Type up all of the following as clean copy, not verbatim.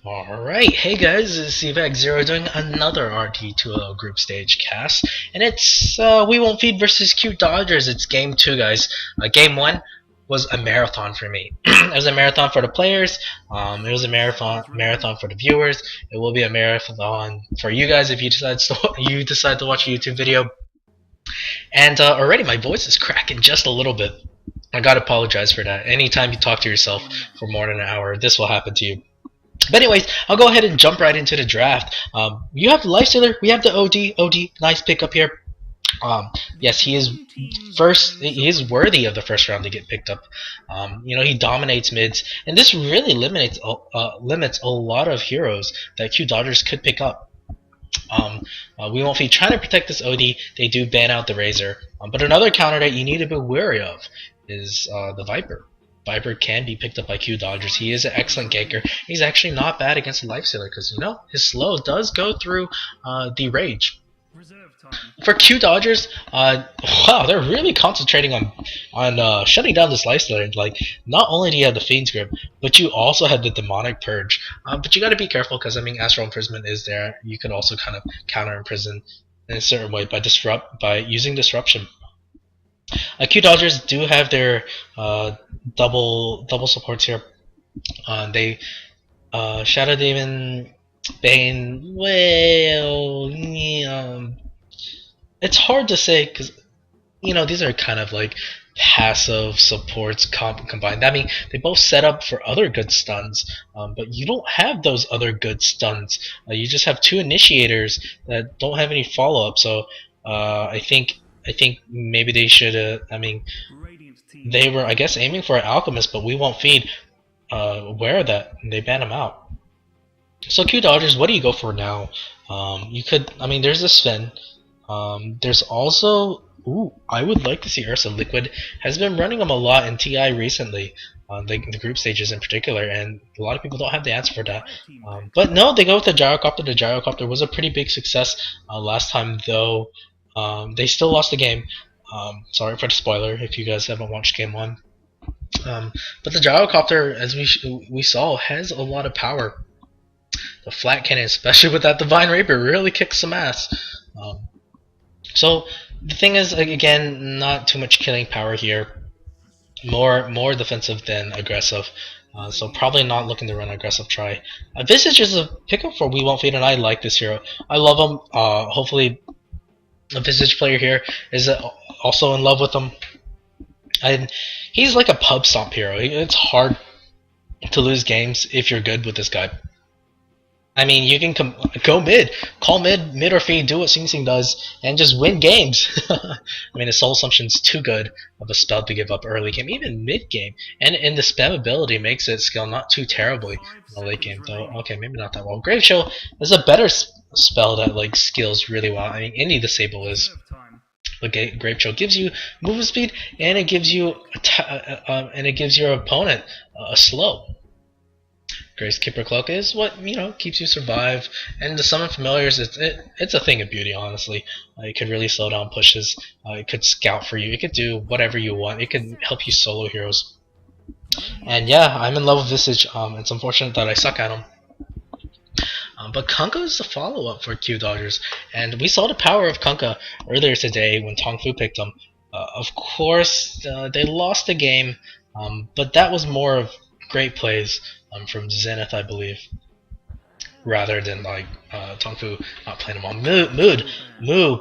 Alright, hey guys, it's CVAC0 doing another RD2L group stage cast, and it's We Won't Feed versus Cute Dodgers. It's game 2, guys. Game 1 was a marathon for me. It was a marathon for the players, it was a marathon for the viewers, it will be a marathon for you guys if you decide to watch a YouTube video. And already my voice is cracking just a little bit. I gotta apologize for that. Anytime you talk to yourself for more than an hour, this will happen to you. But anyways, I'll go ahead and jump right into the draft. You have the Lifestealer, we have the OD, nice pickup here. Yes, he is he is worthy of the first round to get picked up. He dominates mids, and this really limits a lot of heroes that Q Dodgers could pick up. We won't be trying to protect this OD. They do ban out the Razor, but another counter that you need to be wary of is the Viper. Viper can be picked up by Q Dodgers. He is an excellent ganker. He's actually not bad against the Lifestealer because his slow does go through the Rage. For Q Dodgers, wow, they're really concentrating on shutting down this Lifestealer. Like, not only do you have the Fiend's Grip, but you also have the Demonic Purge. But you got to be careful because Astral Imprisonment is there. You could also kind of counter imprison in a certain way by using Disruption. Q Dodgers do have their double supports here. They Shadow Demon, Bane. Well, it's hard to say because these are kind of like passive supports combined. I mean, they both set up for other good stuns, but you don't have those other good stuns. You just have two initiators that don't have any follow up. So I think maybe they should. They were, I guess, aiming for an Alchemist, but We Won't Feed. Aware of that, and they ban him out. So Q Dodgers, what do you go for now? You could. There's the Sven. There's also. Ooh, I would like to see Ursa. Liquid has been running them a lot in TI recently, the group stages in particular, and a lot of people don't have the answer for that. But no, they go with the Gyrocopter. The Gyrocopter was a pretty big success last time, though. They still lost the game. Sorry for the spoiler if you guys haven't watched game 1. But the Gyrocopter, as we saw, has a lot of power. The Flat Cannon, especially with that Divine Rapier, really kicks some ass. So the thing is, again, not too much killing power here. More defensive than aggressive. So probably not looking to run an aggressive try. Visage is a pickup for We Won't Feed, and I like this hero. I love him. Hopefully a Visage player here is also in love with him. And he's like a pub stomp hero. It's hard to lose games if you're good with this guy. You can go mid, call mid or feed, do what Sing Sing does, and just win games. His Soul Assumption's too good of a spell to give up early game, even mid game, and the spam ability makes it scale not too terribly in the late game, though. Okay, maybe not that well. Grave Chill is a better spell that scales really well. Any Disable is. But Grave Chill gives you movement speed, and it gives you your opponent a slow. Grace Kipper Cloak is what keeps you survive, and the Summon Familiars, it's a thing of beauty, honestly. It could really slow down pushes. It could scout for you. It could do whatever you want. It could help you solo heroes. And yeah, I'm in love with Visage. It's unfortunate that I suck at him. But Kunkka is the follow-up for Q Dodgers, and we saw the power of Kunkka earlier today when Tong Fu picked him. Of course, they lost the game, but that was more of great plays from Zenith, I believe, rather than Tong Fu not playing him on. Moo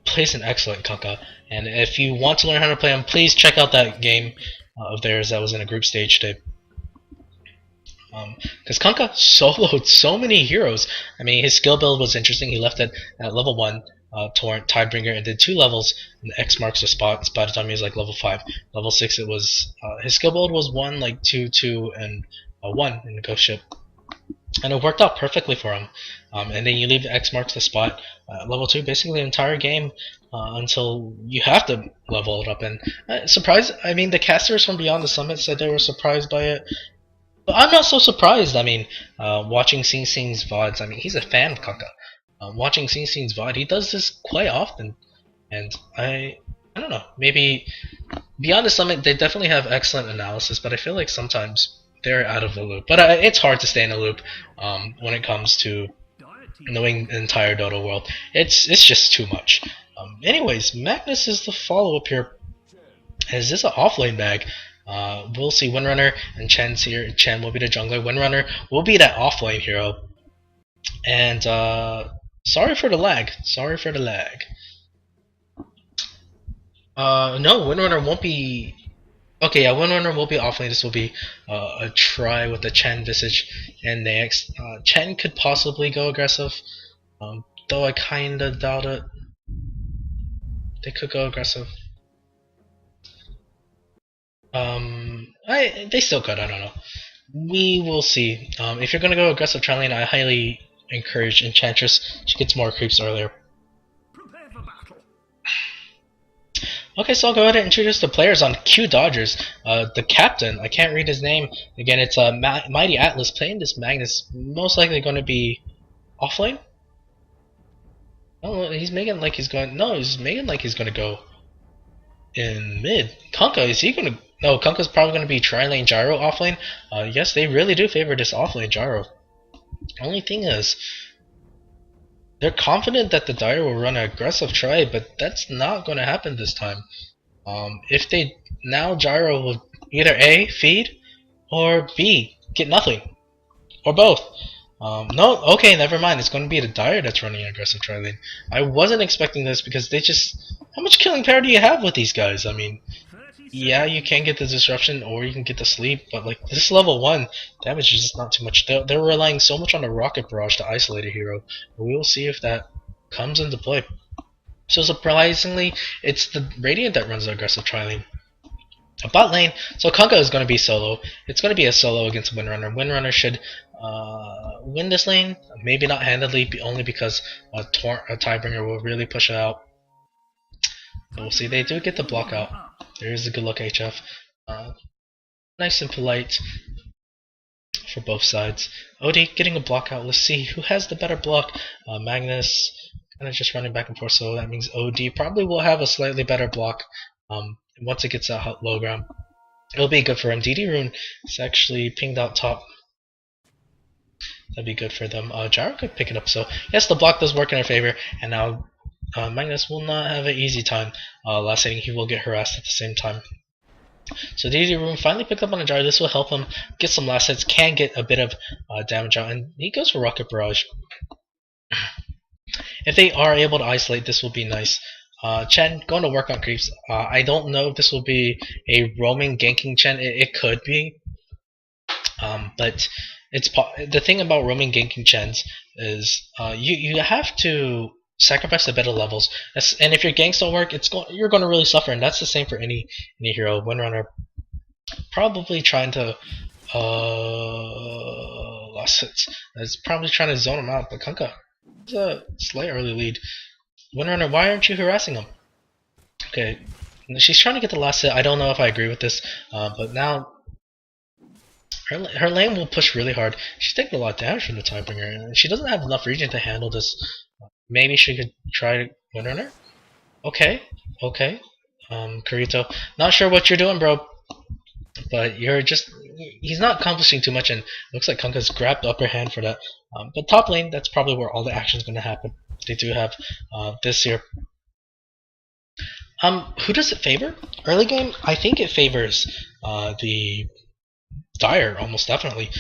plays an excellent Kunkka, and if you want to learn how to play him, please check out that game of theirs that was in a group stage today. Because Kunkka soloed so many heroes. His skill build was interesting. He left it at level 1, Torrent, Tidebringer, and did 2 levels, and X marks the spot. Spotted Dummy is like level 5. Level 6 it was, his skill build was 1, 2, 2, and 1 in the Ghost Ship. And it worked out perfectly for him. And then you leave X marks the spot level 2 basically the entire game until you have to level it up. And surprised, the casters from Beyond the Summit said they were surprised by it. But I'm not so surprised. Watching Sing Sing's VODs, he's a fan of Kunkka. Watching Sing Sing's VOD, he does this quite often. And I don't know, maybe Beyond the Summit, they definitely have excellent analysis, but I feel like sometimes they're out of the loop. But it's hard to stay in a loop when it comes to knowing the entire Dota world. It's just too much. Anyways, Magnus is the follow-up here. Is this an offlane bag? We'll see. Windrunner and Chen's here. Chen will be the jungler. Windrunner will be that offlane hero. And sorry for the lag. Sorry for the lag. No, Windrunner won't be. Okay, yeah, Windrunner will be offlane. This will be a try with the Chen Visage and next. Chen could possibly go aggressive, though I kinda doubt it. They could go aggressive. They still could. I don't know. We will see. If you're gonna go aggressive trailing, I highly encourage Enchantress. She gets more creeps earlier. Okay, so I'll go ahead and introduce the players on Q Dodgers. The captain, I can't read his name. Again, it's Mighty Atlas playing this Magnus. Most likely going to be offlane. Oh, he's making like he's going. No, he's making like he's going to go in mid. Kunkka, is he going to? No, Kunkka's probably going to be tri-lane gyro offlane. Yes, they really do favor this offlane gyro. Only thing is, they're confident that the Dire will run an aggressive try, but that's not going to happen this time. If they now Gyro will either A, feed, or B, get nothing, or both. No, okay, never mind. It's going to be the Dire that's running an aggressive try lane. I wasn't expecting this because they just. How much killing power do you have with these guys? I mean, yeah, you can get the disruption or you can get the sleep, but like this level 1 damage is just not too much. They're relying so much on the rocket barrage to isolate a hero. But we will see if that comes into play. So surprisingly, it's the Radiant that runs the aggressive tri-lane. A bot lane, so Kunkka is going to be solo. It's going to be a solo against Windrunner. Windrunner should win this lane, maybe not handedly, only because a Tidebringer will really push it out. But we'll see. They do get the block out. There is a good luck HF. Nice and polite for both sides. OD getting a block out. Let's see who has the better block. Magnus kind of just running back and forth, so that means OD probably will have a slightly better block once it gets out low ground. It'll be good for him. DD Rune is actually pinged out top. That'd be good for them. Gyro could pick it up, so yes, the block does work in our favor, and now Magnus will not have an easy time last hitting. He will get harassed at the same time. So DD Rune finally picked up on a Gyro. This will help him get some last hits, can get a bit of damage out, and he goes for Rocket Barrage. If they are able to isolate, this will be nice. Chen going to work on creeps. I don't know if this will be a roaming ganking Chen. It could be, but the thing about roaming ganking Chens is you have to sacrifice the better levels, and if your ganks don't work, you're going to really suffer, and that's the same for any hero. Windrunner probably trying to lost hits. It's probably trying to zone him out, but Kunkka is a slight early lead. Windrunner, why aren't you harassing him? Okay, she's trying to get the last hit. I don't know if I agree with this, but now her lane will push really hard. She's taking a lot of damage from the Tidebringer, and she doesn't have enough regen to handle this. Maybe she could try Windrunner? Okay, okay. Kurito, not sure what you're doing, bro. But he's not accomplishing too much, and looks like Kunkka's grabbed upper hand for that. But top lane, that's probably where all the action's going to happen. They do have this here. Who does it favor? Early game, I think it favors the Dire, almost definitely,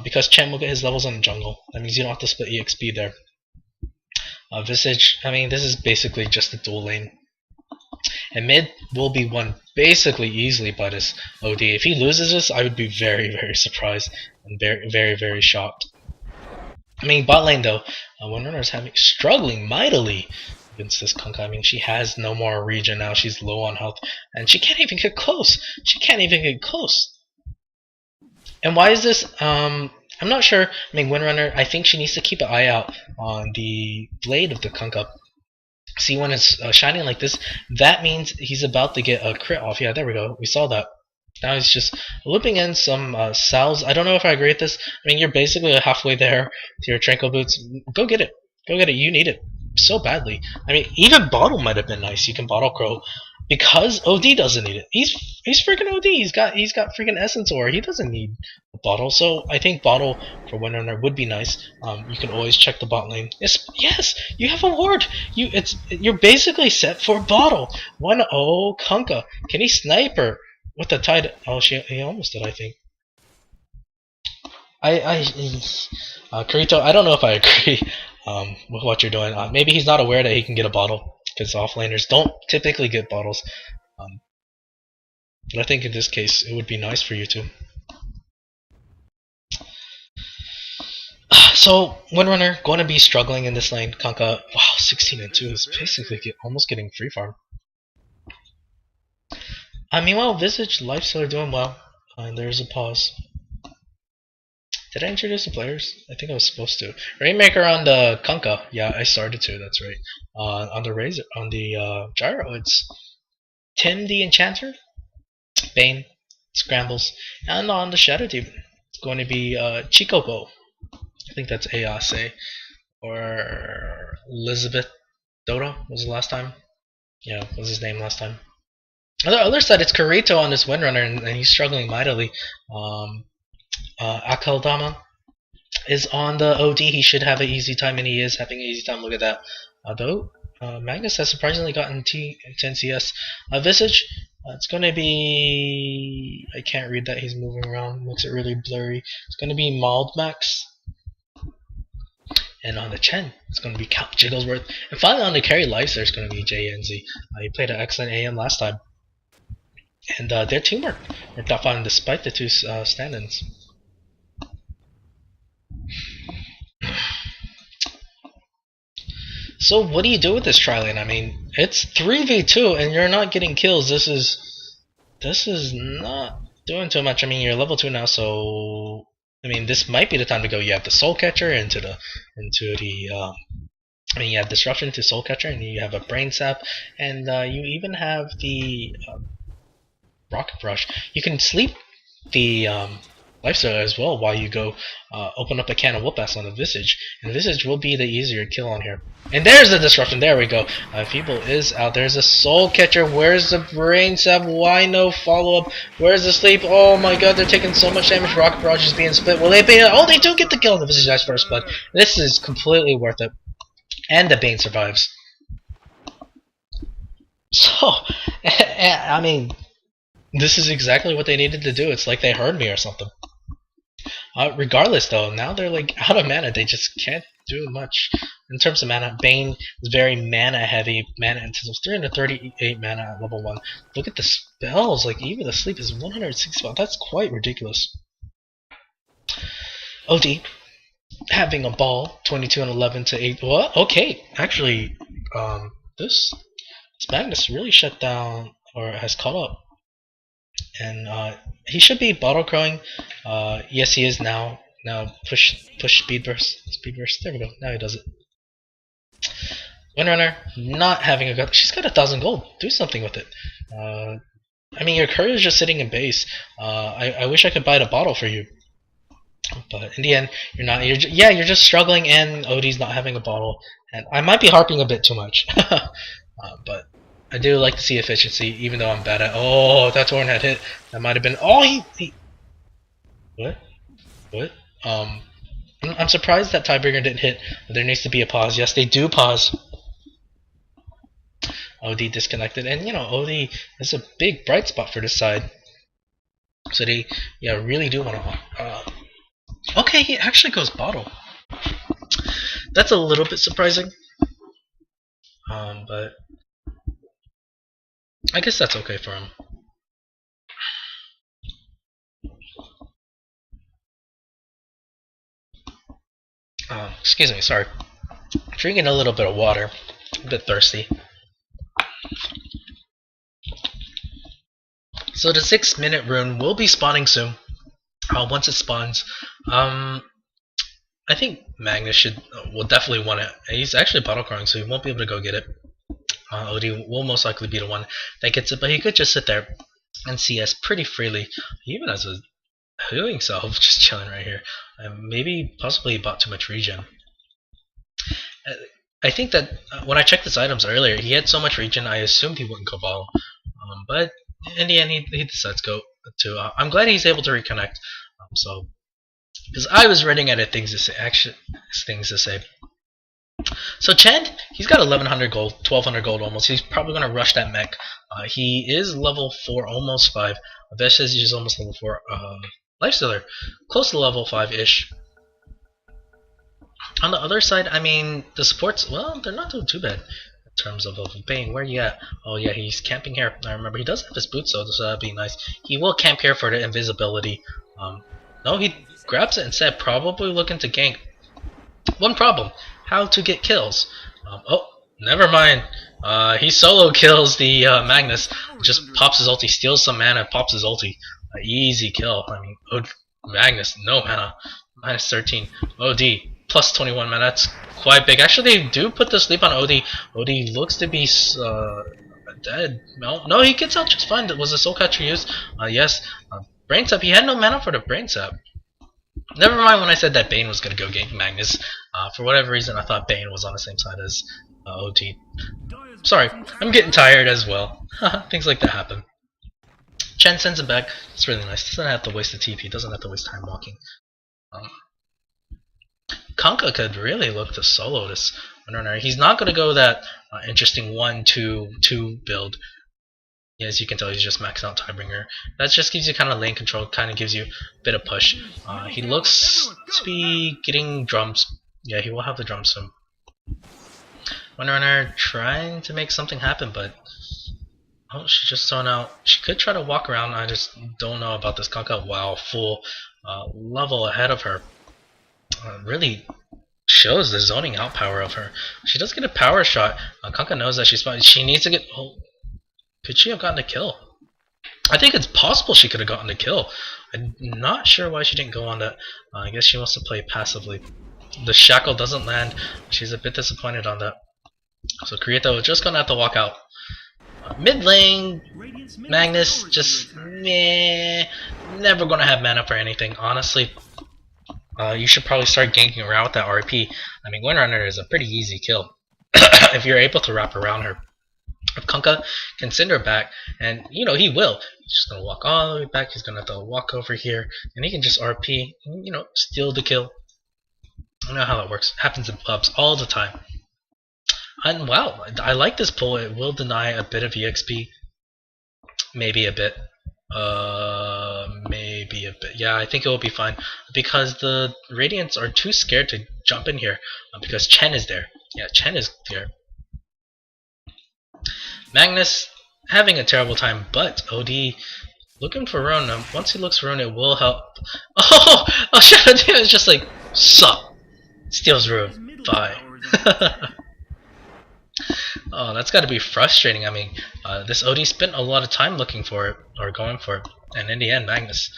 because Chen will get his levels on the jungle. That means you don't have to split EXP there. Visage, I mean, this is basically just a dual lane. And mid will be won basically easily by this OD. If he loses this, I would be very, very surprised and very, very, very shocked. I mean, bot lane though, Windrunner is struggling mightily against this Kunkka. I mean, she has no more regen now. She's low on health, and she can't even get close. She can't even get close. And why is this? I'm not sure. I mean, Windrunner, I think she needs to keep an eye out on the blade of the Kunkka. See, when it's shining like this, that means he's about to get a crit off. Yeah, there we go. We saw that. Now he's just looping in some salves. I don't know if I agree with this. I mean, you're basically halfway there to your Tranquil Boots. Go get it. Go get it. You need it so badly. I mean, even Bottle might have been nice. You can Bottle Crow because OD doesn't need it. He's freaking OD. He's got freaking Essence Ore. He doesn't need a bottle. So I think bottle for Windrunner would be nice. You can always check the bot lane. Yes, you have a ward. You're basically set for bottle. Oh, Kunkka, can he snipe her with the tide? Oh, he almost did. I think. Kirito, I don't know if I agree with what you're doing. Maybe he's not aware that he can get a bottle because offlaners don't typically get bottles. Um, but I think in this case, it would be nice for you to. So, Windrunner going to be struggling in this lane. Kunkka, wow, 16 and 2 is basically almost getting free farm. Meanwhile, Visage, Lifesteal are doing well. And there's a pause. Did I introduce the players? I think I was supposed to. Rainmaker on the Kunkka. Yeah, I started to. That's right. On the Razor, on the Gyro, it's Tim the Enchanter, Bane, Scrambles, and on the Shadow Deep, it's going to be Chikobo. I think that's Ayase or Elizabeth Dota was the last time. Yeah, was his name last time. On the other side, it's Kirito on this Windrunner, and he's struggling mightily. Akaldama is on the OD. He should have an easy time, and he is having an easy time. Look at that. Though Magnus has surprisingly gotten 10 CS. Visage, it's going to be. I can't read that. He's moving around. Makes it really blurry. It's going to be Mauled Max. And on the Chen, it's going to be Count Jigglesworth. And finally, on the carry Lifesteal, there's going to be JNZ. He played an excellent AM last time. And their teamwork worked out fine despite the two stand-ins. So what do you do with this tri-lane? I mean, it's 3v2 and you're not getting kills. This is not doing too much. I mean, you're level 2 now, so I mean, this might be the time to go. You have the Soul Catcher into the I mean, you have Disruption to Soul Catcher, and you have a Brain Sap, and you even have the Rocket Brush. You can sleep the Lifesteal as well while you go open up a can of Whoop-Ass on the Visage. And Visage will be the easier kill on here. And there's the Disruption. There we go. Feeble is out. There's a Soul Catcher. Where's the Brain Sap? Why no follow-up? Where's the Sleep? Oh my god, they're taking so much damage. Rocket Barrage is being split. Will they be? Oh, they do get the kill on the Visage Ice First Blood. This is completely worth it. And the Bane survives. So, I mean, this is exactly what they needed to do. It's like they heard me or something. Regardless, though, now they're like out of mana. They just can't do much in terms of mana. Bane is very mana heavy, mana intensive. 338 mana at level 1. Look at the spells. Like even the sleep is 165. That's quite ridiculous. OD having a ball. 22 and 11 to 8. What? Okay, actually, this Magnus really shut down or has caught up. And he should be bottle crowing. Yes, he is now. Now push speed burst. There we go. Now he does it. Windrunner not having a good. She's got 1,000 gold. Do something with it. I mean, your courier is just sitting in base. I wish I could buy the bottle for you, but in the end, you're not. You're just struggling, and Odie's not having a bottle. And I might be harping a bit too much, but. I do like to see efficiency, even though I'm bad at. Oh, that Torn had hit. That might have been. Oh, he. What? What? I'm surprised that Tiebreaker didn't hit. There needs to be a pause. Yes, they do pause. OD disconnected, and you know OD is a big bright spot for this side. So they, really do want to. Okay, he actually goes bottle. That's a little bit surprising. But. I guess that's okay for him. Excuse me, sorry. Drinking a little bit of water. A bit thirsty. So the 6-minute rune will be spawning soon. Once it spawns, I think Magnus will definitely want it. He's actually bottle crawling, so he won't be able to go get it. Odie will most likely be the one that gets it, but he could just sit there and CS pretty freely. He even has a healing self just chilling right here. Maybe possibly bought too much regen. I think that when I checked his items earlier, he had so much regen, I assumed he wouldn't go bottle. But in the end, he decides to go to. I'm glad he's able to reconnect. So because I was running out of things to say, actually, things to say. So Chen, he's got 1100 gold, 1200 gold almost. He's probably gonna rush that mech. He is level 4, almost 5. Vesh says he's almost level 4. Lifestealer, close to level 5-ish. On the other side, I mean, the supports, well, they're not doing too bad in terms of Bane. Where you at? Oh yeah, he's camping here. I remember he does have his boots though, so that'd be nice. He will camp here for the invisibility. No, he grabs it instead, probably looking to gank. One problem: how to get kills. Oh, never mind. He solo kills the Magnus. Just pops his ulti, steals some mana, pops his ulti. Easy kill. I mean, Magnus, no mana. Minus 13. OD, plus 21 mana. That's quite big. Actually, they do put the sleep on OD. OD looks to be dead. No, he gets out just fine. Was the soul catcher used? Yes. Brain sap. He had no mana for the brain sap. Never mind when I said that Bane was going to go gank Magnus. For whatever reason, I thought Bane was on the same side as OT. Sorry, I'm getting tired as well. Things like that happen. Chen sends him back. It's really nice. Doesn't have to waste the TP. Doesn't have to waste time walking. Kanka could really look to solo this runner. He's not going to go that interesting 1-2-2 build. As you can tell, he's just maxed out Tidebringer. That just gives you kind of lane control, kind of gives you a bit of push. He looks to be getting drums. Yeah, he will have the drums soon. Windrunner trying to make something happen, but oh, she's just thrown out. She could try to walk around. I just don't know about this Kanka. Wow, full level ahead of her. Really shows the zoning out power of her. She does get a power shot. Kanka knows that she needs to get. Oh, could she have gotten a kill? I think it's possible she could have gotten a kill. I'm not sure why she didn't go on that. I guess she wants to play passively. The shackle doesn't land. She's a bit disappointed on that. So Krieto is just going to have to walk out. Mid lane, Magnus just meh, never going to have mana for anything, honestly. You should probably start ganking around with that RP. I mean, Windrunner is a pretty easy kill if you're able to wrap around her. If Kanka can send her back, and you know he will, he's just gonna walk all the way back. He's gonna have to walk over here, and he can just RP, and, you know, steal the kill. I know how that works. It happens in pubs all the time. And wow, I like this pull. It will deny a bit of EXP, maybe a bit. Maybe a bit. Yeah, I think it will be fine because the Radiants are too scared to jump in here because Chen is there. Yeah, Chen is there. Magnus having a terrible time, but OD looking for Rune. Once he looks for Rune, it will help. Oh, Shadow Demon is just like, sup. Steals Rune. Bye. Oh, that's got to be frustrating. I mean, this OD spent a lot of time looking for it, or going for it, and in the end, Magnus.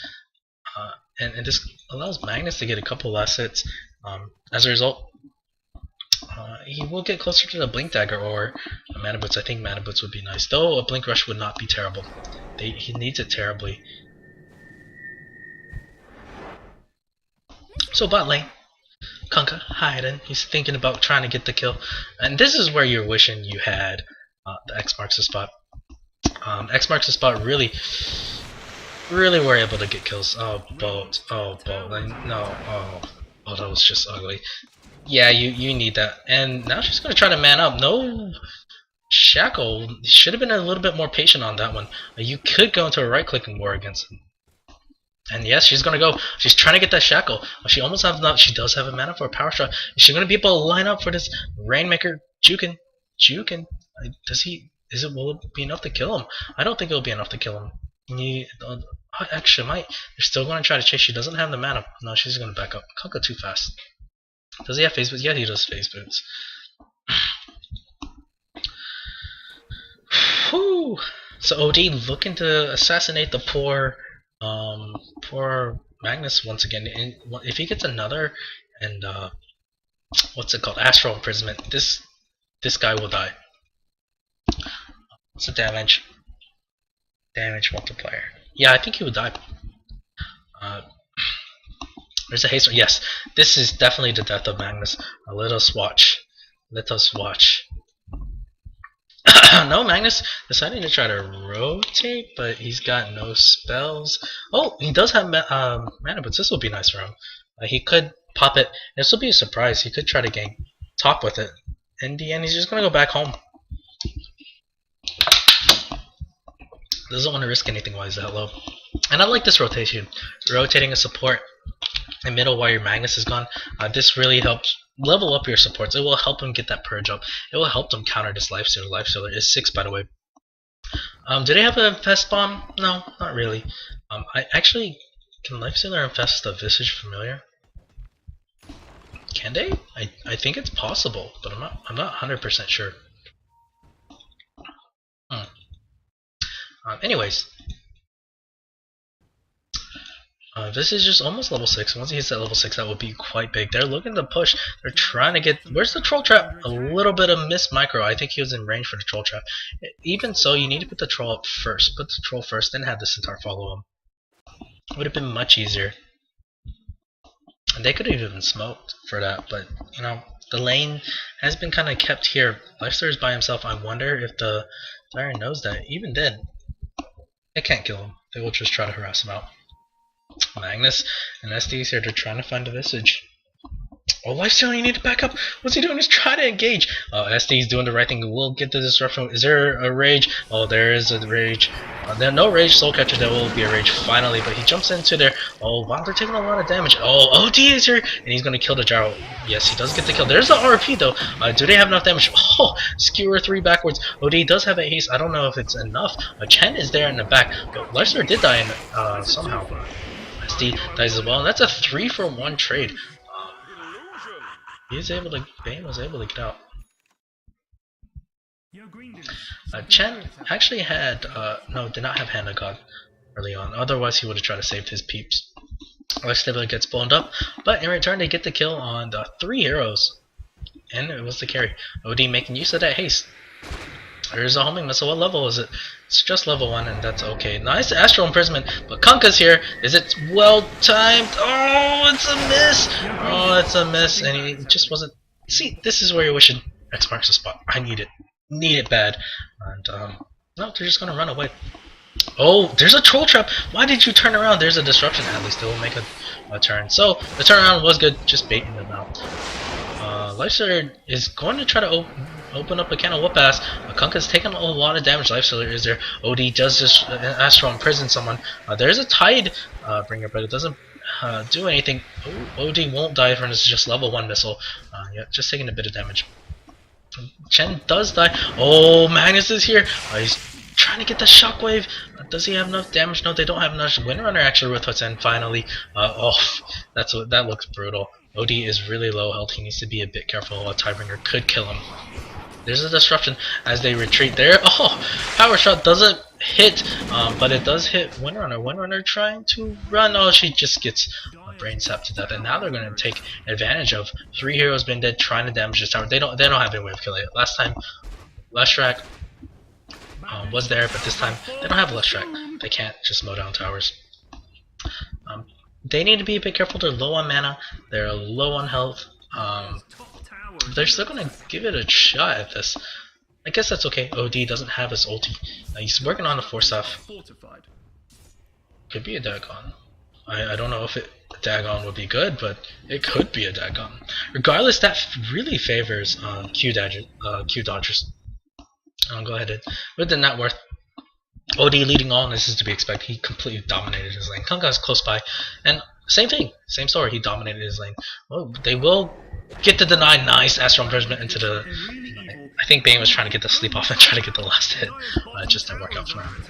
And this allows Magnus to get a couple last hits. As a result, he will get closer to the Blink Dagger or a Mana Boots. I think Mana Boots would be nice, though a Blink Rush would not be terrible. He needs it terribly. So bot lane, Kanka hiding. He's thinking about trying to get the kill, and this is where you're wishing you had the X marks the spot. X marks the spot really were able to get kills. Oh, boat. Oh, boat. No. Oh, that was just ugly. Yeah, you need that. And now she's gonna try to man up. No shackle. Should have been a little bit more patient on that one. You could go into a right-clicking war against him. And yes, she's gonna go. She's trying to get that shackle. She almost have enough. She does have a mana for a power shot. Is she gonna be able to line up for this Rainmaker? Jukin. Will it be enough to kill him? I don't think it'll be enough to kill him. Actually, might. They're still gonna try to chase. She doesn't have the mana. No, she's gonna back up. Can't go too fast. Does he have phase boots? Yeah, he does phase boots. Whew. So OD looking to assassinate the poor Magnus once again. And if he gets another and what's it called? Astral imprisonment. This guy will die. What's the damage? Damage multiplier. Yeah, I think he would die. There's a haste. Yes, this is definitely the death of Magnus. Let us watch. Let us watch. No, Magnus deciding to try to rotate, but he's got no spells. Oh, he does have mana, but this will be nice for him. He could pop it. This will be a surprise. He could try to gain top with it. In the end, he's just gonna go back home. Doesn't want to risk anything while he's that low. And I like this rotation. Rotating a support in middle while your Magnus is gone. This really helps level up your supports. It will help him get that purge up. It will help them counter this life stealer. Life stealer is 6, by the way. Do they have a infest bomb? No, not really. I actually can life stealer infest the visage familiar? Can they? I think it's possible, but I'm not 100% sure. Anyways, this is just almost level 6. Once he hits that level 6, that will be quite big. They're looking to push. They're trying to get... Where's the troll trap? A little bit of miss micro. I think he was in range for the troll trap. Even so, you need to put the troll up first. Put the troll first, then have the centaur follow him. Would have been much easier. And they could have even smoked for that, but, you know, the lane has been kind of kept here. Lifestealer is by himself. I wonder if the Siren knows that. Even then, they can't kill him. They will just try to harass him out. Magnus and SD is here. They're trying to find a visage. Oh, Lifestealer, you need to back up. What's he doing? He's trying to engage. SD is doing the right thing. We'll get the disruption. Is there a rage? Oh, there is a rage. There no rage. Soul catcher. There will be a rage finally, but he jumps into there. Oh, wow, they're taking a lot of damage. Oh, OD is here, and he's going to kill the gyro. Yes, he does get the kill. There's the RP though. Do they have enough damage? Oh, skewer 3 backwards. OD does have a haste. I don't know if it's enough. Chen is there in the back. But Lifestealer did die in, somehow. SD dies as well, and that's a 3-for-1 trade. Bane was able to get out. Chen actually had, no, did not have Hand of God early on. Otherwise, he would have tried to save his peeps. Lifestealer gets blown up, but in return, they get the kill on the 3 heroes. And it was the carry. OD making use of that haste. There's a homing missile. What level is it? It's just level 1, and that's okay. Nice astral imprisonment, but Kunkka's here. Is it well timed? Oh, it's a miss. Oh, it's a miss, and he just wasn't. See, this is where you're wishing X marks the spot. I need it. Need it bad. And no, they're just gonna run away. Oh, there's a troll trap. Why did you turn around? There's a disruption. At least they will make a turn. So the turnaround was good. Just baiting them out. Lifestealer is going to try to open up a can of whoop ass. Kunkka's taking a lot of damage. Lifestealer is there. OD does just astral imprison someone. There's a tide bringer, but it doesn't do anything. OD won't die from this just level 1 missile. Yeah, just taking a bit of damage. Chen does die. Oh, Magnus is here. He's trying to get the shockwave. Does he have enough damage? No, they don't have enough. Windrunner actually with what's in finally. Oh, that looks brutal. OD is really low health. He needs to be a bit careful. A Tidebringer could kill him. There's a disruption as they retreat there. Oh, power shot doesn't hit, but it does hit Windrunner. Windrunner trying to run. Oh, she just gets brain sapped to death. And now they're going to take advantage of 3 heroes being dead, trying to damage this tower. They don't have any way of killing it. Last time, Leshrac was there, but this time they don't have Leshrac. They can't just mow down towers. They need to be a bit careful. They're low on mana. They're low on health. They're still gonna give it a shot at this. I guess that's okay. OD doesn't have his ulti. He's working on the Force Staff. Could be a Dagon. I don't know if a Dagon would be good, but it could be a Dagon. Regardless, that really favors Q dodgers. I'll go ahead and with the net worth. OD leading on, this is to be expected. He completely dominated his lane. Kunkka is close by, and same thing, same story. He dominated his lane. Well, they will get the deny. Nice astral imprisonment into the. I think Bane was trying to get the sleep off and try to get the last hit. It just didn't work out for him.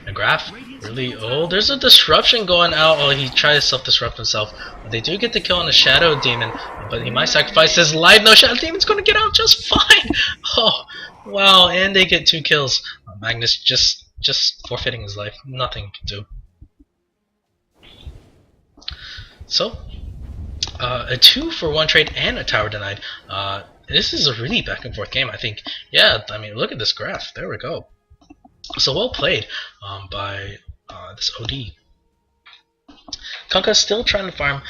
And Graph really. Oh, there's a disruption going out. Oh, he tried to self-disrupt himself. They do get the kill on the Shadow Demon, but he might sacrifice his life. No, Shadow Demon's going to get out just fine. Oh, wow, and they get 2 kills. Magnus just forfeiting his life. Nothing to do. So, a 2-for-1 trade and a tower denied. This is a really back and forth game, I think. Yeah, I mean, look at this graph. There we go. So well played by this OD. Kunkka's still trying to farm.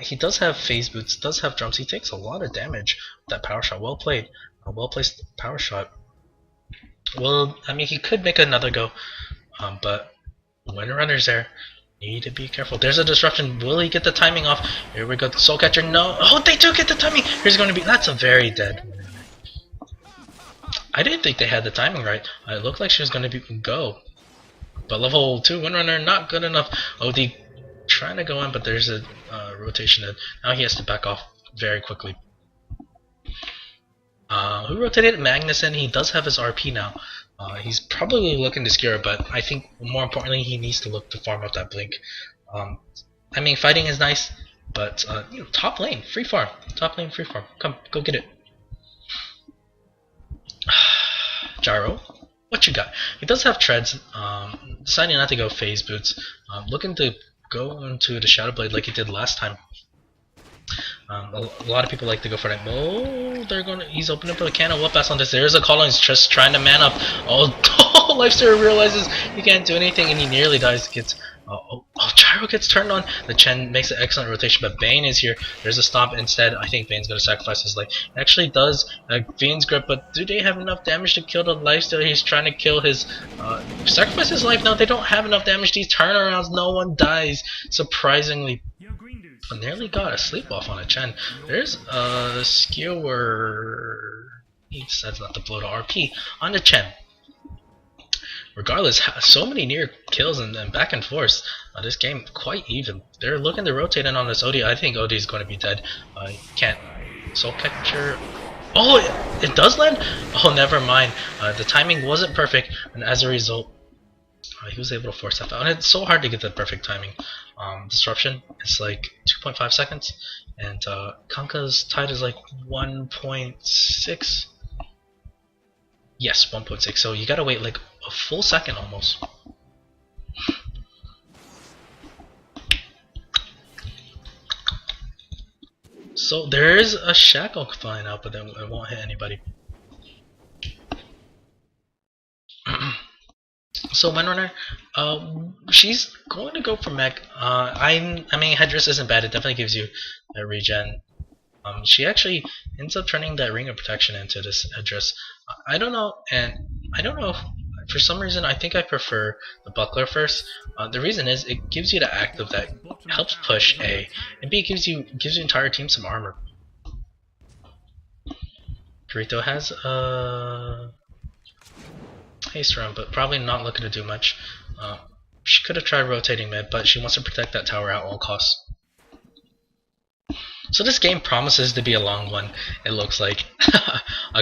He does have phase boots, does have drums. He takes a lot of damage with that power shot. Well played. A well placed power shot. Well, I mean, he could make another go, but Windrunner's there. Need to be careful. There's a disruption. Will he get the timing off? Here we go. The Soul Catcher. No. Oh, they do get the timing. Here's going to be. That's a very dead. I didn't think they had the timing right. It looked like she was going to go. But level 2 Windrunner, not good enough. OD trying to go in, but there's a rotation. Now he has to back off very quickly. Who rotated Magnuson? He does have his RP now. He's probably looking to skewer, but I think more importantly he needs to look to farm up that blink. I mean, fighting is nice, but you know, top lane, free farm. Top lane, free farm. Come, go get it. Gyro, what you got? He does have treads. Deciding not to go phase boots. Looking to go into the Shadow Blade like he did last time. A lot of people like to go for that. Oh, he's opening up a can of whoop-ass on this. There's a call on. He's just trying to man up. Oh, Lifestealer realizes he can't do anything and he nearly dies. Gyro gets turned on. The Chen makes an excellent rotation, but Bane is here. There's a stomp instead. I think Bane's going to sacrifice his life. It actually does. Fiend's Grip, but do they have enough damage to kill the Lifestealer? He's trying to kill his... sacrifice his life? No, they don't have enough damage. These turnarounds, no one dies. Surprisingly. I nearly got a sleep off on a Chen. There's a skewer. He decides not to blow the RP on the Chen. Regardless, so many near kills and back and forth. This game quite even. They're looking to rotate in on this OD. I think OD is going to be dead. Can't Soul Catcher. Oh, it does land. Oh, never mind. The timing wasn't perfect, and as a result, he was able to force that out. And it's so hard to get the perfect timing. Disruption is like 2.5 seconds, and Kanka's tide is like 1.6. Yes, 1.6. So you gotta wait like a full second almost. So there is a shackle flying out, but then it won't hit anybody. So Windrunner, she's going to go for mech. I mean, Headdress isn't bad. It definitely gives you a regen. She actually ends up turning that Ring of Protection into this Headdress. I don't know, and I don't know if, for some reason I think I prefer the Buckler first. The reason is it gives you the active that helps push A, and B gives your entire team some armor. Dorito has haste round, but probably not looking to do much. She could have tried rotating mid, but she wants to protect that tower at all costs. So this game promises to be a long one, it looks like.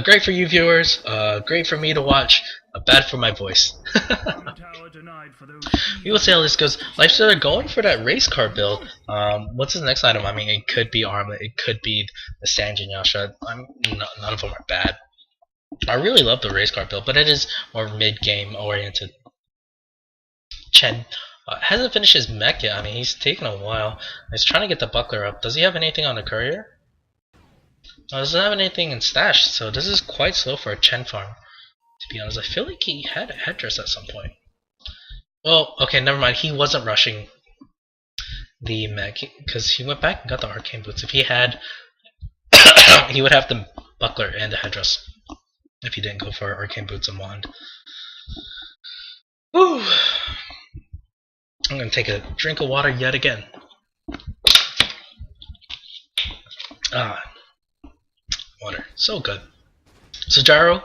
Great for you viewers, great for me to watch, bad for my voice. We will see how this goes. Lifestealer going for that race car build. What's his next item? I mean, it could be Armlet, it could be the Sanjin Yasha. None of them are bad. I really love the race car build, but it is more mid-game oriented. Chen hasn't finished his mech yet. I mean, he's taken a while. He's trying to get the buckler up. Does he have anything on the courier? No, doesn't have anything in stash, so this is quite slow for a Chen farm. To be honest, I feel like he had a Headdress at some point. Well, okay, never mind. He wasn't rushing the mech because he went back and got the arcane boots. If he had, he would have the buckler and the Headdress. If he didn't go for arcane boots and wand. Woo! I'm gonna take a drink of water yet again. Water, so good. So Gyro,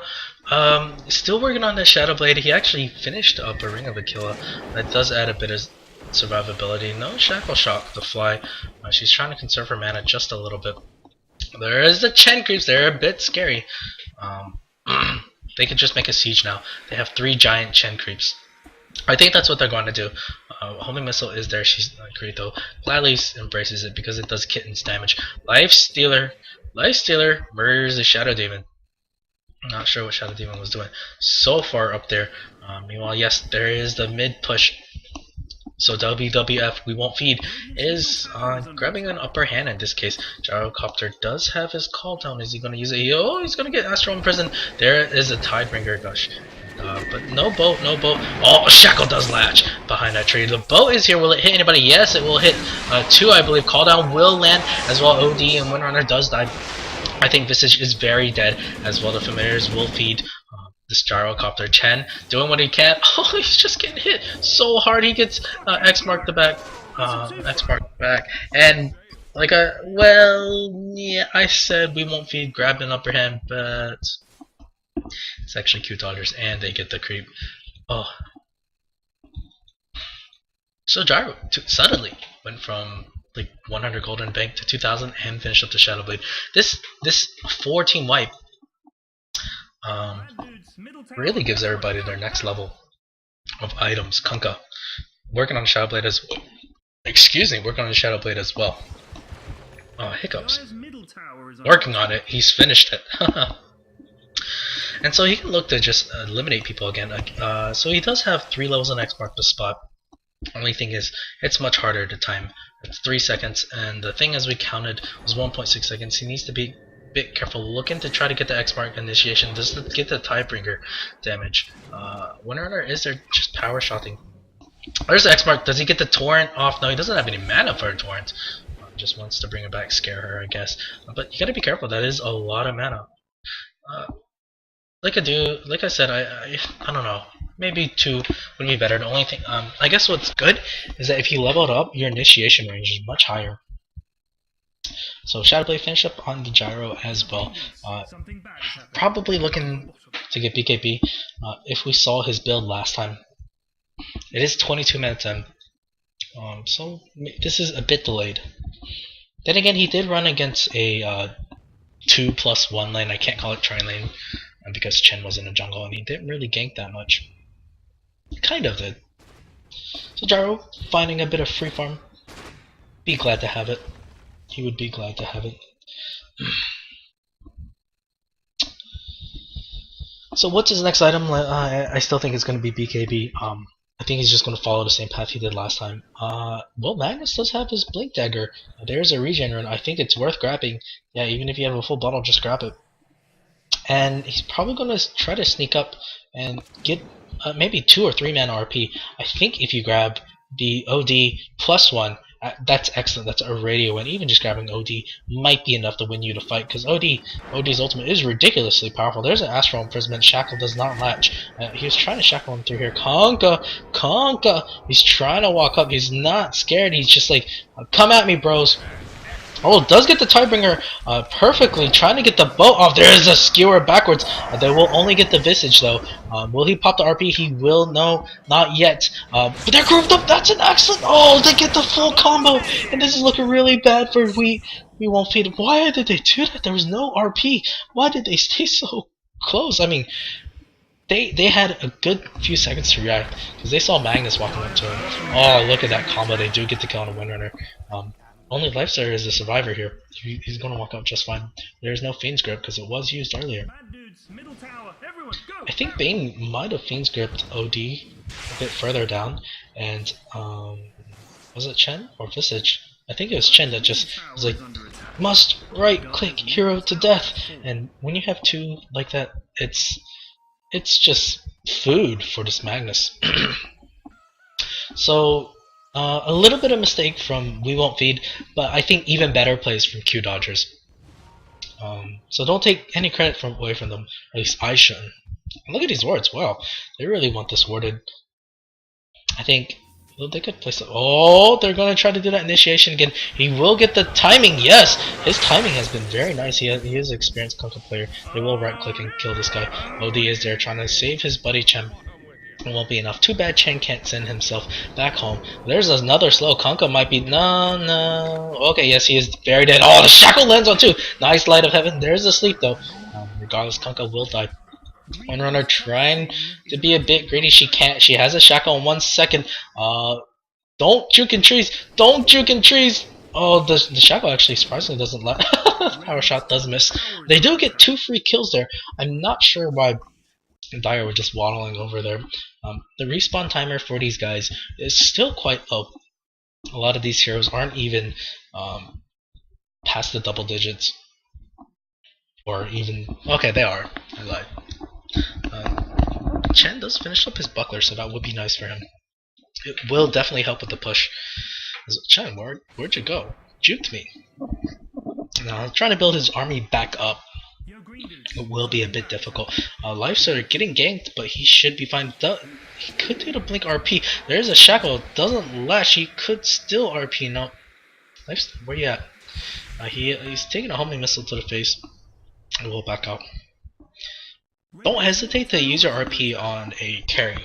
still working on the Shadow Blade. He actually finished up a Ring of Aquila. That does add a bit of survivability. No Shackle Shock to fly. She's trying to conserve her mana just a little bit. There is the Chen creeps. They're a bit scary. They could just make a siege now. They have 3 giant Chen creeps. I think that's what they're going to do. Homing Missile is there. She's great though. Gladly embraces it because it does kittens damage. Lifestealer murders the Shadow Demon. I'm not sure what Shadow Demon was doing so far up there. Meanwhile, yes, there is the mid push. So WWF, we won't feed, is grabbing an upper hand in this case. Gyrocopter does have his call down. Is he going to use it? Oh, he's going to get Astro imprisoned. There is a Tidebringer gush. But no boat, no boat. Oh, Shackle does latch behind that tree. The boat is here. Will it hit anybody? Yes, it will hit 2, I believe. Call down will land as well. OD and Windrunner does die. I think Visage is very dead as well. The Familiars will feed. this gyrocopter. Chen doing what he can. Oh, he's just getting hit so hard. He gets X marked the back. X marked back. And like yeah, I said we won't feed grab an upper hand, but it's actually Q Dodgers, and they get the creep. Oh, so Gyro suddenly went from like 100 golden bank to 2,000 and finished up the Shadow Blade. This 4-team wipe really gives everybody their next level of items. Kunkka working on Shadow Blade as working on the Shadow Blade as well. Hiccups. Working on it. He's finished it. And so he can look to just eliminate people again. So he does have 3 levels on X mark the spot. Only thing is, it's much harder to time. It's 3 seconds, and the thing as we counted was 1.6 seconds. He needs to be a bit careful, looking to try to get the X mark initiation, just to get the Tidebringer damage. Windrunner is there just power shotting. There's the X mark. Does he get the torrent off? No, he doesn't have any mana for a torrent. Just wants to bring it back, scare her, I guess. But you gotta be careful. That is a lot of mana. Like I said, I don't know. Maybe 2 would be better. The only thing, I guess what's good is that if you leveled up, your initiation range is much higher. So Shadowblade finished up on the gyro as well. Probably looking to get BKB. If we saw his build last time, it is 22 minutes in. So this is a bit delayed. Then again, he did run against a 2+1 lane. I can't call it tri lane because Chen was in the jungle and he didn't really gank that much. Kind of did. So Gyro finding a bit of free farm. Be glad to have it. He would be glad to have it. So what's his next item? I still think it's going to be BKB. I think he's just going to follow the same path he did last time. Well, Magnus does have his Blink Dagger. There's a regen run. I think it's worth grabbing. Yeah, even if you have a full bottle, just grab it. And he's probably going to try to sneak up and get maybe 2 or 3 man RP. I think if you grab the OD +1, that's excellent. That's a radio win. Even just grabbing OD might be enough to win you the fight, because OD's ultimate is ridiculously powerful. There's an Astral Imprisonment. Shackle does not latch. He was trying to shackle him through here. Kunkka! He's trying to walk up. He's not scared. He's just like, come at me, bros. Oh, does get the Tidebringer perfectly, trying to get the boat off. There's a skewer backwards. They will only get the Visage, though. Will he pop the RP? He will. No, not yet. But they're grooved up. That's an excellent. Oh, they get the full combo. And this is looking really bad for We Won't Feed. Why did they do that? There was no RP. Why did they stay so close? I mean, they had a good few seconds to react because they saw Magnus walking up to him. Oh, look at that combo. They do get to kill on a Windrunner. Only Lifesayer is the survivor here. He's going to walk up just fine. There's no Fiend's Grip because it was used earlier. I think Bane might have Fiend's Gripped OD a bit further down. And, was it Chen or Visage? I think it was Chen that just was like, must right-click hero to death. And when you have 2 like that, it's just food for this Magnus. So, a little bit of mistake from We Won't Feed, but I think even better plays from Q Dodgers. So don't take any credit away from them. At least I shouldn't. And look at these wards. Wow, they really want this warded. I think they could place it. Oh, they're going to try to do that initiation again. He will get the timing. Yes, his timing has been very nice. He is an experienced Kunkka player. They will right click and kill this guy. OD is there trying to save his buddy Chen. It won't be enough. Too bad Chen can't send himself back home. There's another slow. Kunkka might be... No. Okay, yes, he is very dead. Oh, the shackle lands on 2. Nice Light of Heaven. There's a sleep, though. Regardless, Kunkka will die. Windrunner trying to be a bit greedy. She can't. She has a shackle in 1 second. Don't juke in trees. Don't juke in trees. Oh, the shackle actually surprisingly doesn't let... Power shot does miss. They do get 2 free kills there. I'm not sure why Dire were just waddling over there. The respawn timer for these guys is still quite low. A lot of these heroes aren't even past the double digits. Or even... Okay, they are. I lied. Chen does finish up his buckler, so that would be nice for him. It will definitely help with the push. Chen, where'd you go? Juked me. Now, I'm trying to build his army back up. It will be a bit difficult. Life's getting ganked, but he should be fine. He could do the blink RP. There's a shackle. Doesn't latch. He could still RP. No. Life's, where you at? He's taking a homing missile to the face. And we'll back out. Don't hesitate to use your RP on a carry.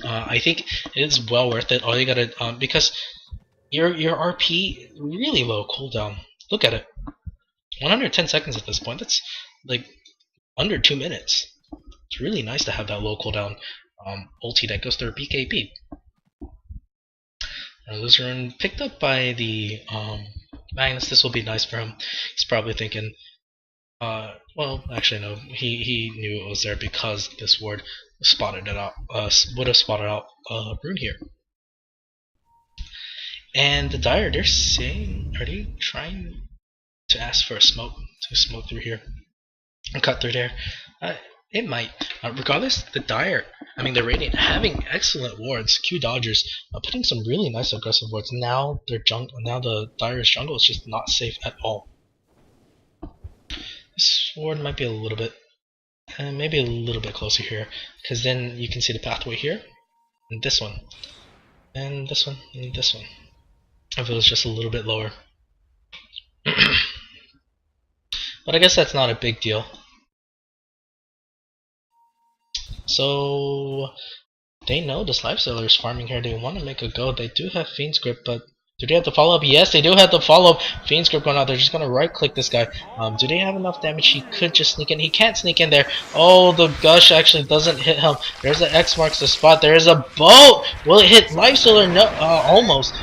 I think it is well worth it. All you gotta because your RP really low cooldown. Look at it. 110 seconds at this point. That's like under 2 minutes. It's really nice to have that low cooldown ulti that goes through BKB. Luzern picked up by the Magnus. This will be nice for him. He's probably thinking, well, actually no. He knew it was there because this ward spotted it out. Would have spotted out Rune here. And the Dire, they're saying, are they trying to ask for a smoke to smoke through here and cut through there? It might. Regardless, the Dire, the Radiant, having excellent wards. Q Dodgers putting some really nice aggressive wards. Now the Dire's jungle is just not safe at all. This ward might be a little bit, maybe a little bit closer here, because then you can see the pathway here, and this one, and this one, and this one. If it was just a little bit lower. But I guess that's not a big deal. So they know this Lifestealer is farming here. They want to make a go. They do have Fiend's Grip, but do they have the follow up? Yes, they do have the follow up. Fiend's Grip going out. They're just going to right click this guy. Do they have enough damage? He could just sneak in. He can't sneak in there. Oh, the Gush actually doesn't hit him. There's an X marks the spot. There is a boat. Will it hit Lifestealer? No, almost.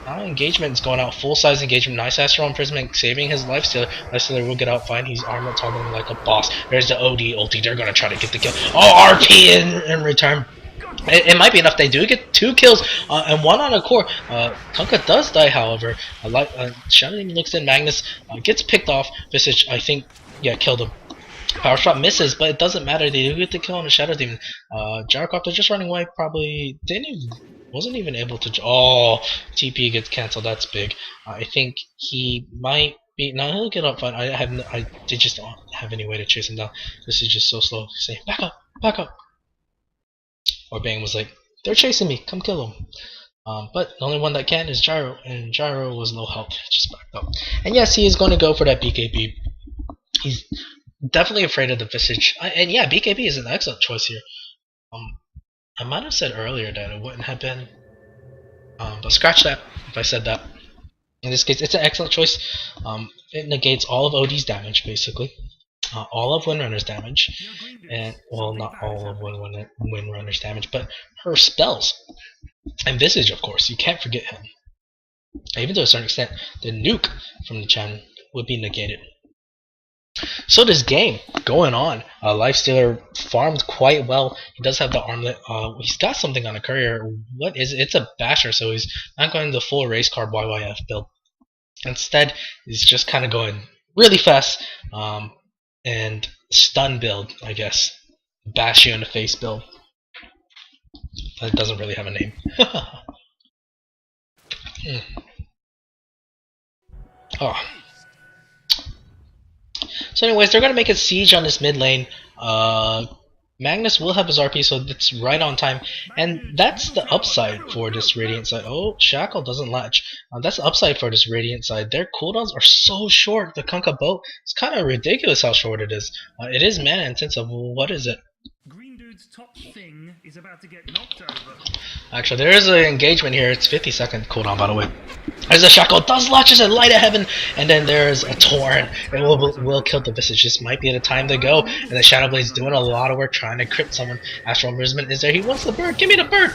Now engagement is going out, full size engagement, nice astral imprisonment, saving his Lifestealer. Lifestealer will get out fine, he's armored targeting like a boss. There's the OD ulti, they're gonna try to get the kill. Oh, RP in return. It might be enough, they do get 2 kills and 1 on a core. Kunkka does die, however. Shadow Demon looks in, Magnus gets picked off. Visage, I think, yeah, killed him. Power shot misses, but it doesn't matter. They do get the kill on the Shadow Demon. Gyrocopter just running away, probably wasn't even able to. Oh, TP gets cancelled. That's big. I think he might be. Now he'll get up fine. I just don't have any way to chase him down. This is just so slow. Say back up, back up. Or Bang was like, they're chasing me. Come kill him. But the only one that can is Gyro, and Gyro was low health, just backed up. And yes, he is going to go for that BKB. He's definitely afraid of the Visage, and yeah, BKB is an excellent choice here. I might have said earlier that it wouldn't have been, but scratch that if I said that. In this case, it's an excellent choice. It negates all of OD's damage, basically, all of Windrunner's damage, and well, not all of Windrunner's damage, but her spells. And Visage, of course, you can't forget him. Even to a certain extent, the nuke from the Chen would be negated. So this game going on, Lifestealer farmed quite well. He does have the armlet. He's got something on a courier. What is it? It's a basher, so he's not going the full race car YYF build. Instead, he's just kind of going really fast and stun build, I guess. Bash you in the face build. That doesn't really have a name. Oh. So anyways, they're going to make a siege on this mid lane. Magnus will have his RP, so it's right on time. And that's the upside for this Radiant side. Oh, Shackle doesn't latch. That's the upside for this Radiant side. Their cooldowns are so short. The Kunkka boat, it's kind of ridiculous how short it is. It is mana intensive. What is it? Green Dude's top thing is about to get knocked over. Actually, there is an engagement here. It's 50-second cooldown, by the way. There's a Shackle, does latches and Light of Heaven, and then there's a Torrent. It will kill the Visage. This might be the time to go. And the Shadow Blade's doing a lot of work trying to crit someone. Astral Imprisonment is there. He wants the bird. Give me the bird.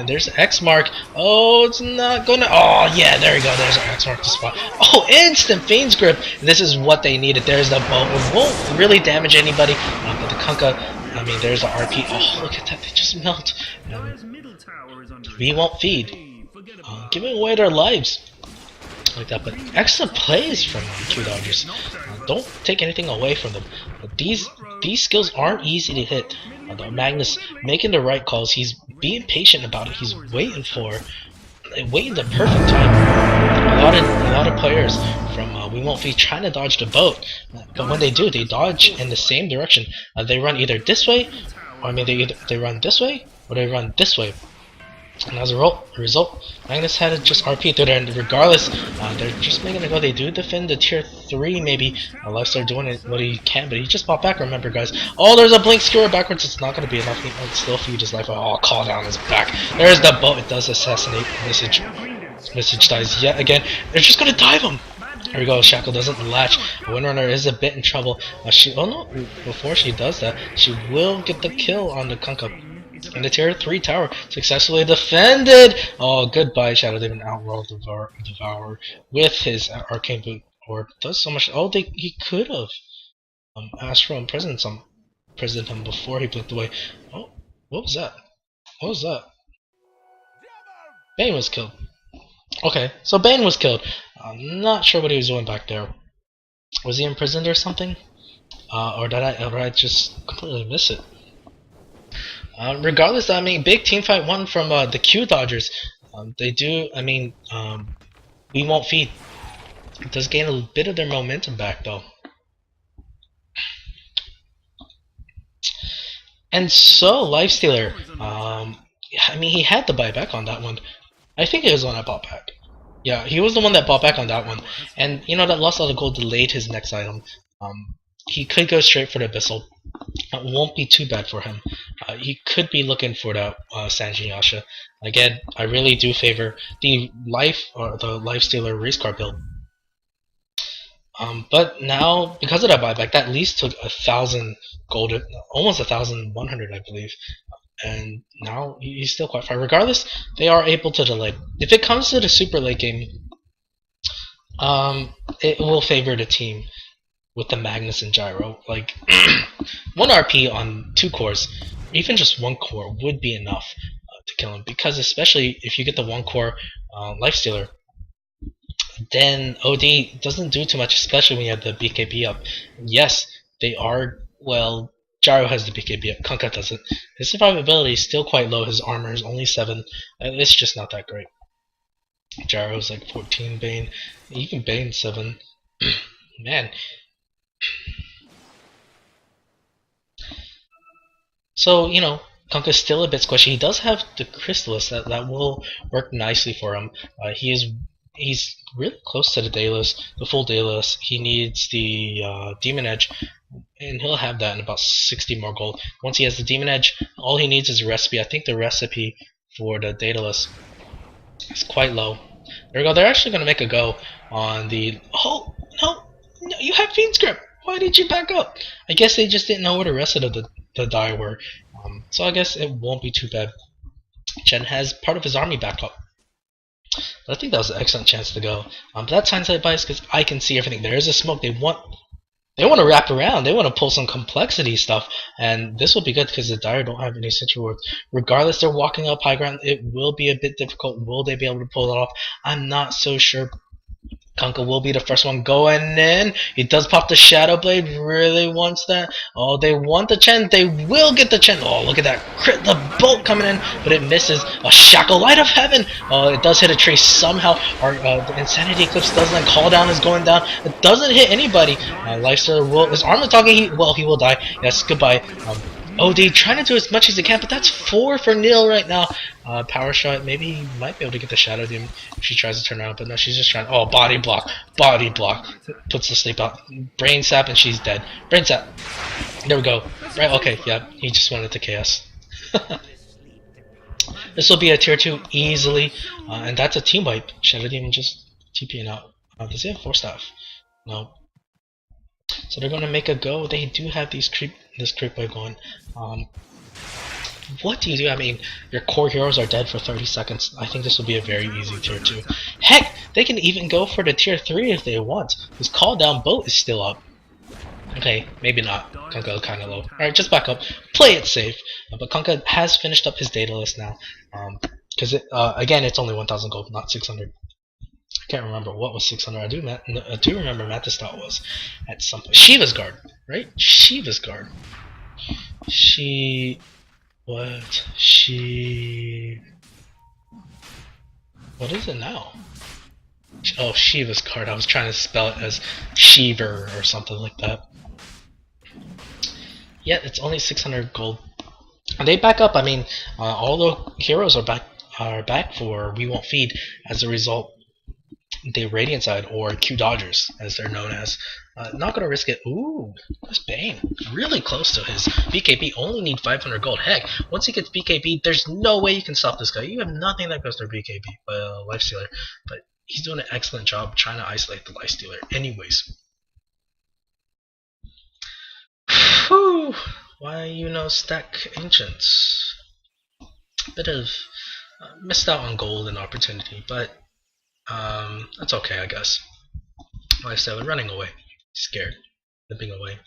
There's X mark. Oh, it's not gonna. Oh yeah, there you go. There's an X mark to spot. Oh, instant Fiend's Grip. This is what they needed. There's the bow. It won't really damage anybody, but the Kunkka. There's the RP. Oh, look at that. They just melt. We won't feed. Giving away their lives. Like that. But excellent plays from Q Dodgers. Don't take anything away from them. But these skills aren't easy to hit. Magnus making the right calls. He's being patient about it. He's waiting for waiting the perfect time. A lot of players from We Won't Be trying to dodge the boat, but when they do, they dodge in the same direction. They run either this way, or I mean they run this way, or they run this way. And as a result, Magnus had to just RP through there, and regardless, they're just making it go. They do defend the tier 3, maybe. Lifestar doing it what he can, but he just popped back, remember, guys. Oh, there's a blink skewer backwards. It's not going to be enough. He might still feed his life. Oh, call down his back. There's the boat. It does assassinate. Message dies yet again. They're just going to dive him. Here we go. Shackle doesn't latch. Windrunner is a bit in trouble. Oh no! Before she does that, she will get the kill on the Kunkka. And the tier 3 tower successfully defended! Oh, goodbye, Shadow Demon Outworld Devourer with his Arcane Boot Orb. Does so much. Oh, he could have Astral imprisoned him before he blinked away. Oh, what was that? What was that? Bane was killed. Okay, so Bane was killed. I'm not sure what he was doing back there. Was he imprisoned or something? Or did I just completely miss it? Regardless, I mean, big team fight won from the Q Dodgers. They do, I mean, We Won't Feed. It does gain a bit of their momentum back, though. And so, Lifestealer, I mean, he had the buyback on that one. I think he was the one that bought back. Yeah, he was the one that bought back on that one. And, you know, that lost all the gold delayed his next item. He could go straight for the Abyssal. It won't be too bad for him. He could be looking for that Sanjin Yasha. Again, I really do favor the Lifestealer race car build. But now, because of that buyback, that at least took 1,000 gold, almost 1,100, I believe. And now he's still quite far. Regardless, they are able to delay. If it comes to the super late game, it will favor the team with the Magnus and Gyro. Like, 1 RP on 2 cores, even just 1 core, would be enough to kill him. Because especially if you get the 1 core Lifestealer, then OD doesn't do too much, especially when you have the BKB up. Yes, they are, well, Gyro has the BKB up, Kunkka doesn't. His survivability is still quite low, his armor is only 7, and it's just not that great. Gyro's like 14 Bane, even Bane 7. Man. So, you know, Kunkka's still a bit squishy. He does have the Crystallis that will work nicely for him. He's really close to the Daedalus, the full Daedalus. He needs the Demon Edge, and he'll have that in about 60 more gold. Once he has the Demon Edge, all he needs is a recipe. I think the recipe for the Daedalus is quite low. There we go. They're actually going to make a go on the... Oh, no, you have Fiend's Grip. Why did you back up? I guess they just didn't know where the rest of the die were. So I guess it won't be too bad. Chen has part of his army back up. But I think that was an excellent chance to go. But that's hindsight bias because I can see everything. There is a smoke. They want to wrap around. They want to pull some complexity stuff. And this will be good because the Dire don't have any Citrus Words. Regardless, they're walking up high ground. It will be a bit difficult. Will they be able to pull it off? I'm not so sure. Kunkka will be the first one going in. He does pop the Shadow Blade. Really wants that. Oh, they want the Chen. They will get the Chen. Oh, look at that crit. The bolt coming in, but it misses. A Shackle Light of Heaven. Oh, it does hit a tree somehow. The Insanity Eclipse doesn't. Call down is going down. It doesn't hit anybody. Lifestealer will. Is Armor talking? He will die. Yes, goodbye. OD trying to do as much as he can, but that's 4 for Neil right now. Power shot, maybe he might be able to get the Shadow Demon if she tries to turn around, but no, she's just trying. Oh, body block, puts the sleep out. Brain sap, and she's dead. Brain sap. There we go. Right, okay, yeah, he just wanted to chaos. This will be a tier 2 easily, and that's a team wipe. Shadow Demon just TPing out. Does he have 4 staff? No. So they're gonna make a go. They do have this creep wave going. What do you do? I mean, your core heroes are dead for 30 seconds. I think this will be a very easy tier 2. Heck, they can even go for the tier 3 if they want. His call down boat is still up. Okay, maybe not. Kunkka kind of low. Alright, just back up. Play it safe. But Kunkka has finished up his Daedalus now. Because, again, it's only 1,000 gold, not 600. I can't remember what was 600. I do remember Matistot was at some point. Shiva's Guard, right? Shiva's Guard. What is it now? Oh, Shiva's card. I was trying to spell it as Shiver or something like that. Yeah, it's only 600 gold. And they back up. I mean, all the heroes are back for We Won't Feed. As a result, the Radiant side, or Q Dodgers, as they're known as, not gonna risk it. Ooh, that's Bane. Really close to his BKB. Only need 500 gold. Heck, once he gets BKB, there's no way you can stop this guy. You have nothing that goes through BKB, Lifestealer. But he's doing an excellent job trying to isolate the Lifestealer. Anyways. Whew. Why stack Ancients? Bit of missed out on gold and opportunity, but that's okay, I guess. Lifestealer running away, scared, limping away,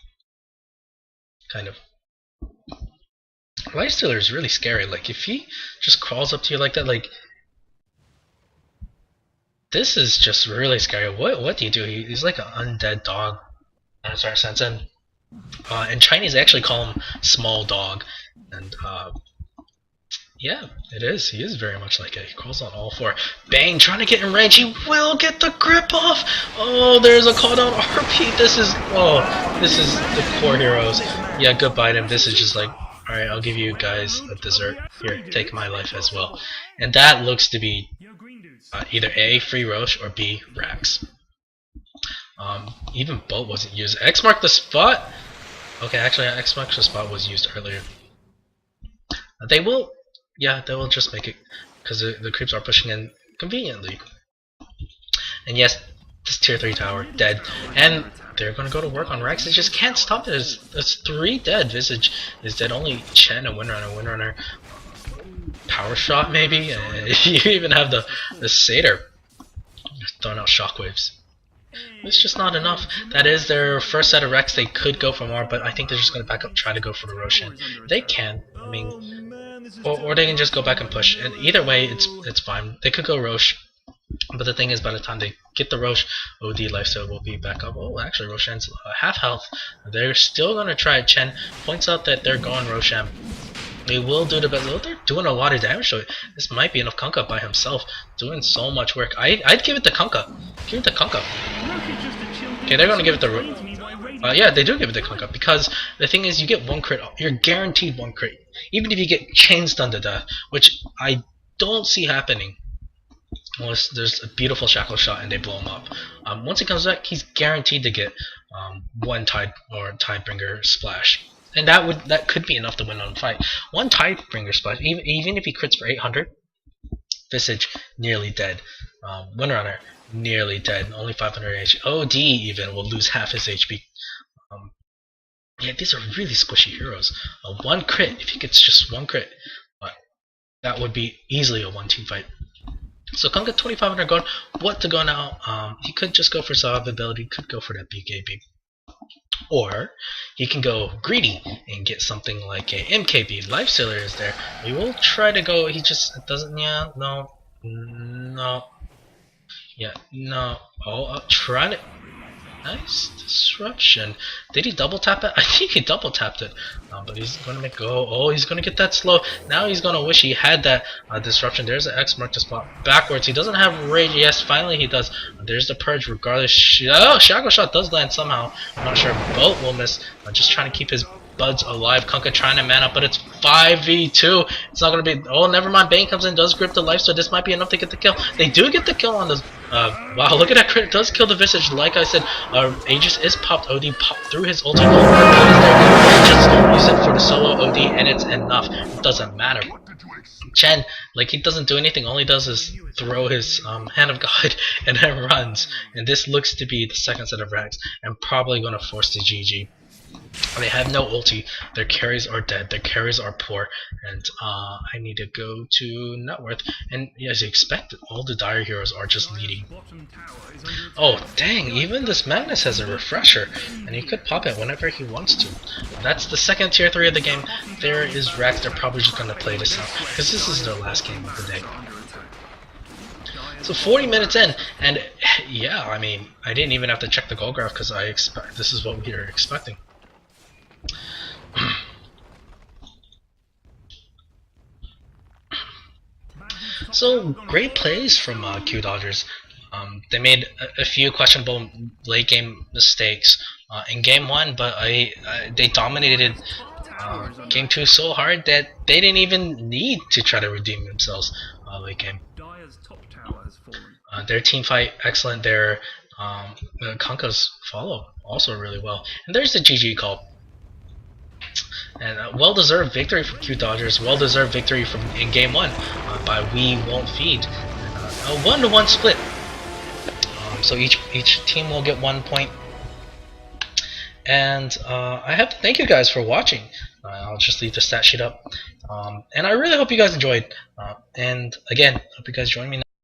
kind of. Lifestealer is really scary. Like if he just crawls up to you like that, like this is just really scary. What do you do? He's like an undead dog in a certain sense, and in Chinese they actually call him small dog, and yeah, it is. He is very much like it. He crawls on all four. Bang, trying to get in range. He will get the grip off. Oh, there's a call down RP. This is the core heroes. Yeah, goodbye to him. This is just like, alright, I'll give you guys a dessert. Here, take my life as well. And that looks to be either A, Free Roche, or B, Rax. Even boat wasn't used. X marked the spot. Okay, actually, X marked the spot was used earlier. They will. Yeah, they will just make it because the creeps are pushing in conveniently. And yes, this tier 3 tower dead, and they're gonna go to work on Rex. They just can't stop it. There's 3 dead. Visage is dead. Only Chen and Windrunner. Power shot maybe. You even have the Satyr throwing out shockwaves. It's just not enough. That is their first set of Rex. They could go for more, but I think they're just gonna back up, try to go for the Roshan. They can. I mean. Or they can just go back and push, and either way, it's fine. They could go Roche, but the thing is, by the time they get the Roche, OD lifesteal will be back up. Oh, actually, Roshan's half health. They're still gonna try it. Chen points out that they're going Roshan. They will do the best. Oh, they're doing a lot of damage, so this might be enough. Kunkka by himself doing so much work. I'd give it to Kunkka. Give it to Kunkka. Okay, they're gonna give it to. Yeah, they do give it to Kunkka because the thing is, you get 1 crit. You're guaranteed 1 crit, even if you get chain stunned to death, which I don't see happening. Unless there's a beautiful shackle shot and they blow him up. Once he comes back, he's guaranteed to get 1 Tidebringer splash, and that could be enough to win on the fight. 1 Tidebringer splash, even if he crits for 800. Visage nearly dead. Windrunner nearly dead. Only 500 HP. OD even will lose half his HP. Yeah, these are really squishy heroes. 1 crit, if he gets just 1 crit, that would be easily a 1-team fight. So Kunkka 2500 gold. What to go now? He could just go for survivability, could go for that BKB. Or he can go greedy and get something like a MKB. Lifestealer is there. We will try to go. He just doesn't. Yeah, no. Yeah, no. Oh, trying to. Nice disruption. Did he double tap it? I think he double tapped it. But he's gonna make go. Oh, he's gonna get that slow. Now he's gonna wish he had that disruption. There's an X mark to spot backwards. He doesn't have rage. Yes, finally he does. There's the purge. Regardless. Oh, shackle shot does land somehow. I'm not sure. Boat will miss. Just trying to keep his buds alive. Kunkka trying to man up, but it's 5v2. It's not gonna be. Oh, never mind. Bane comes in, does grip the life, so this might be enough to get the kill. They do get the kill on this. Wow, look at that crit. It does kill the Visage. Like I said, Aegis is popped. OD popped through his ulti. Just use it for the solo OD, and it's enough. It doesn't matter. Chen, like, he doesn't do anything. All he does is throw his Hand of God and then runs. And this looks to be the second set of Rags, and probably going to force the GG. They have no ulti, their carries are dead, their carries are poor, and I need to go to net worth, and as you expected, all the dire heroes are just leading. Oh dang, even this Magnus has a refresher, and he could pop it whenever he wants to. That's the second tier 3 of the game. There is Rex, they're probably just going to play this out, because this is their last game of the day. So 40 minutes in, and yeah, I mean, I didn't even have to check the goal graph, because this is what we are expecting. So great plays from Q Dodgers. They made a few questionable late game mistakes in game one, but they dominated game two so hard that they didn't even need to try to redeem themselves late game. Dyer's top tower has fallen. Their team fight excellent there. Kanka's follow also really well, and there's the GG call. And well-deserved victory for Q Dodgers. Well-deserved victory from in game one by We Won't Feed. A 1-to-1 split. So each team will get 1 point. And I have to thank you guys for watching. I'll just leave the stat sheet up. And I really hope you guys enjoyed. And again, hope you guys join me.